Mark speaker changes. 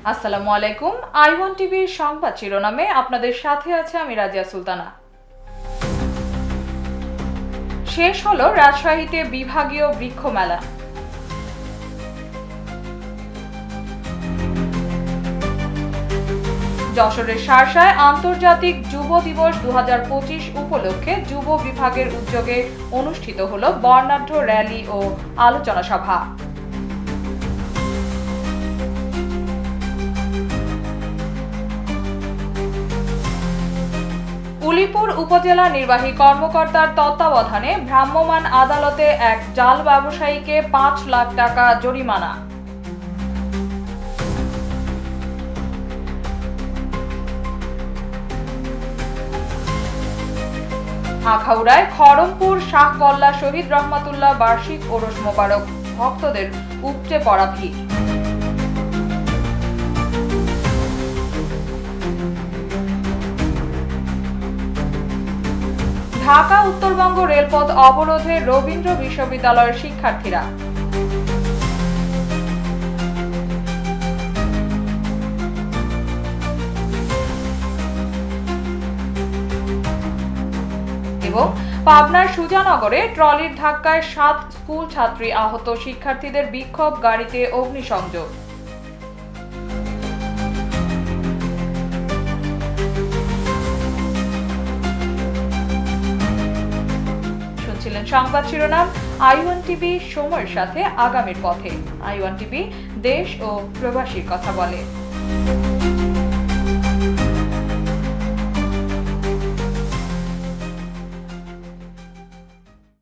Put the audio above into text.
Speaker 1: আসসালামু আলাইকুম। আই1 টিভির সংবাদ শিরোনামে আপনাদের সাথে আছে আমি রাজিয়া সুলতানা। শেষ হলো রাজশাহীতে বিভাগীয় বৃক্ষ মেলা। যশোরের শার্শায় আন্তর্জাতিক যুব দিবস 2025 উপলক্ষে যুব বিভাগের উদ্যোগে অনুষ্ঠিত হলো বর্ণাঢ্য র্যালি ও আলোচনা সভা। উলিপুর উপজেলা নির্বাহী কর্মকর্তার তত্ত্বাবধানে ভ্রাম্যমাণ আদালতে এক জাল ব্যবসায়ীকে 5 লাখ টাকা জরিমানা। আখাউড়ায় খড়মপুর শাহ কল্লা শহীদ রহমাতুল্লাহ বার্ষিক ওরস মোবারক, ভক্তদের উপচে পড়া ভিড়। ঢাকা উত্তরবঙ্গ রেলপথ অবরোধে রবীন্দ্র বিশ্ববিদ্যালয়ের শিক্ষার্থীরা। এবং পাবনার সুজানগরে ট্রলির ধাক্কায় 7 স্কুল ছাত্রী আহত, শিক্ষার্থীদের বিক্ষোভ, গাড়িতে অগ্নিসংযোগ। শুনছিলেন সংবাদ শিরোনাম। আই1 টিভি, সময়ের সাথে আগামীর পথে। আই1 টিভি, দেশ ও প্রবাসীর কথা বলে।